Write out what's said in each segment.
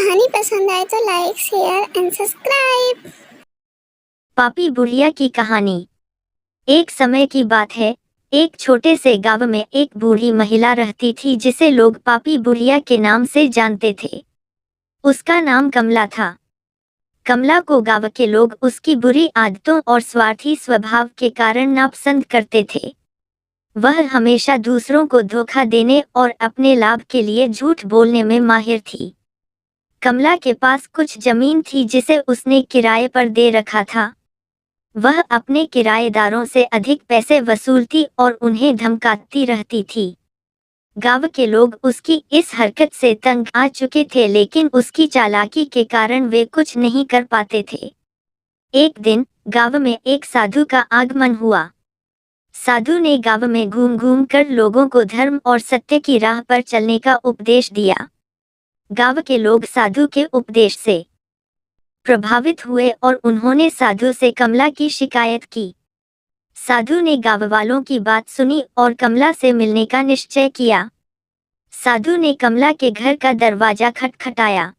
कहानी पसंद आए तो लाइक शेयर एंड सब्सक्राइब। पापी बुढ़िया की कहानी। एक समय की बात है, एक छोटे से गांव में एक बूढ़ी महिला रहती थी जिसे लोग पापी बुढ़िया के नाम से जानते थे। उसका नाम कमला था। कमला को गांव के लोग उसकी बुरी आदतों और स्वार्थी स्वभाव के कारण नापसंद करते थे। वह हमेशा दूसरों को धोखा देने और अपने लाभ के लिए झूठ बोलने में माहिर थी। कमला के पास कुछ जमीन थी जिसे उसने किराए पर दे रखा था। वह अपने किराएदारों से अधिक पैसे वसूलती और उन्हें धमकाती रहती थी। गांव के लोग उसकी इस हरकत से तंग आ चुके थे, लेकिन उसकी चालाकी के कारण वे कुछ नहीं कर पाते थे। एक दिन गांव में एक साधु का आगमन हुआ। साधु ने गांव में घूम घूम कर लोगों को धर्म और सत्य की राह पर चलने का उपदेश दिया। गांव के लोग साधु के उपदेश से प्रभावित हुए और उन्होंने साधु से कमला की शिकायत की। साधु ने गांव वालों की बात सुनी और कमला से मिलने का निश्चय किया। साधु ने कमला के घर का दरवाजा खटखटाया।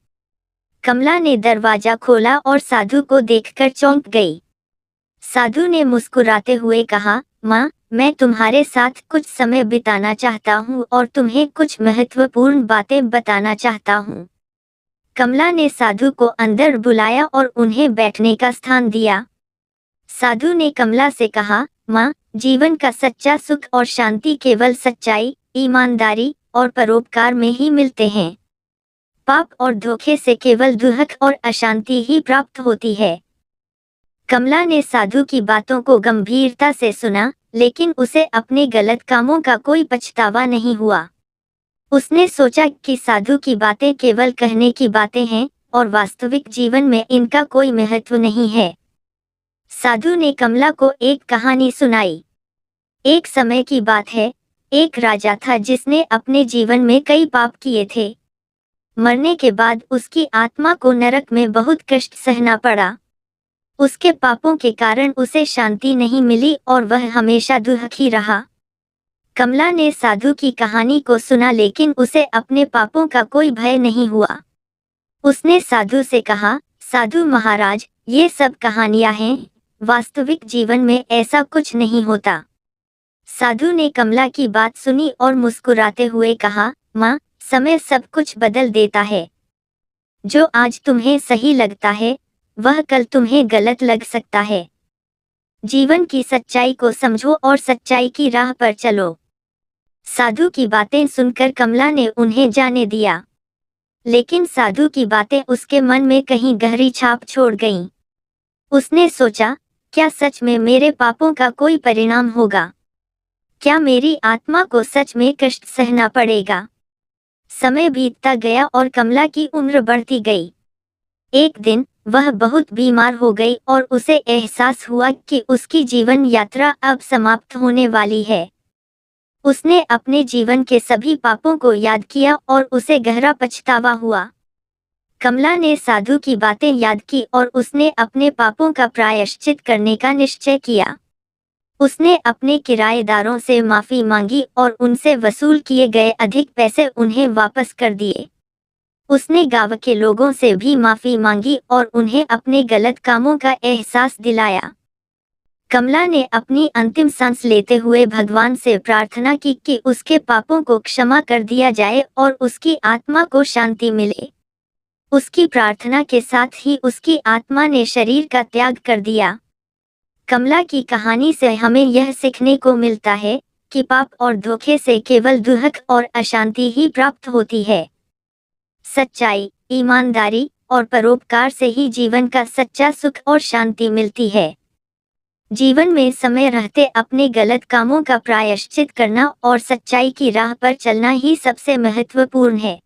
कमला ने दरवाजा खोला और साधु को देखकर चौंक गई। साधु ने मुस्कुराते हुए कहा, माँ, मैं तुम्हारे साथ कुछ समय बिताना चाहता हूँ और तुम्हें कुछ महत्वपूर्ण बातें बताना चाहता हूँ। कमला ने साधु को अंदर बुलाया और उन्हें बैठने का स्थान दिया। साधु ने कमला से कहा, माँ, जीवन का सच्चा सुख और शांति केवल सच्चाई, ईमानदारी और परोपकार में ही मिलते हैं। पाप और धोखे से केवल दुख और अशांति ही प्राप्त होती है। कमला ने साधु की बातों को गंभीरता से सुना, लेकिन उसे अपने गलत कामों का कोई पछतावा नहीं हुआ। उसने सोचा कि साधु की बातें केवल कहने की बातें हैं और वास्तविक जीवन में इनका कोई महत्व नहीं है। साधु ने कमला को एक कहानी सुनाई। एक समय की बात है, एक राजा था जिसने अपने जीवन में कई पाप किए थे। मरने के बाद उसकी आत्मा को नरक में बहुत कष्ट सहना पड़ा। उसके पापों के कारण उसे शांति नहीं मिली और वह हमेशा दुखी रहा। कमला ने साधु की कहानी को सुना, लेकिन उसे अपने पापों का कोई भय नहीं हुआ। उसने साधु से कहा, साधु महाराज, ये सब कहानियां हैं, वास्तविक जीवन में ऐसा कुछ नहीं होता। साधु ने कमला की बात सुनी और मुस्कुराते हुए कहा, माँ, समय सब कुछ बदल देता है। जो आज तुम्हें सही लगता है वह कल तुम्हें गलत लग सकता है। जीवन की सच्चाई को समझो और सच्चाई की राह पर चलो। साधु की बातें सुनकर कमला ने उन्हें जाने दिया, लेकिन साधु की बातें उसके मन में कहीं गहरी छाप छोड़ गईं। उसने सोचा, क्या सच में मेरे पापों का कोई परिणाम होगा? क्या मेरी आत्मा को सच में कष्ट सहना पड़ेगा? समय बीतता गया और कमला की उम्र बढ़ती गई। एक दिन वह बहुत बीमार हो गई और उसे एहसास हुआ कि उसकी जीवन यात्रा अब समाप्त होने वाली है। उसने अपने जीवन के सभी पापों को याद किया और उसे गहरा पछतावा हुआ। कमला ने साधु की बातें याद की और उसने अपने पापों का प्रायश्चित करने का निश्चय किया। उसने अपने किराएदारों से माफी मांगी और उनसे वसूल किए गए अधिक पैसे उन्हें वापस कर दिए। उसने गांव के लोगों से भी माफी मांगी और उन्हें अपने गलत कामों का एहसास दिलाया। कमला ने अपनी अंतिम सांस लेते हुए भगवान से प्रार्थना की कि उसके पापों को क्षमा कर दिया जाए और उसकी आत्मा को शांति मिले। उसकी प्रार्थना के साथ ही उसकी आत्मा ने शरीर का त्याग कर दिया। कमला की कहानी से हमें यह सीखने को मिलता है कि पाप और धोखे से केवल दुख और अशांति ही प्राप्त होती है। सच्चाई, ईमानदारी और परोपकार से ही जीवन का सच्चा सुख और शांति मिलती है। जीवन में समय रहते अपने गलत कामों का प्रायश्चित करना और सच्चाई की राह पर चलना ही सबसे महत्वपूर्ण है।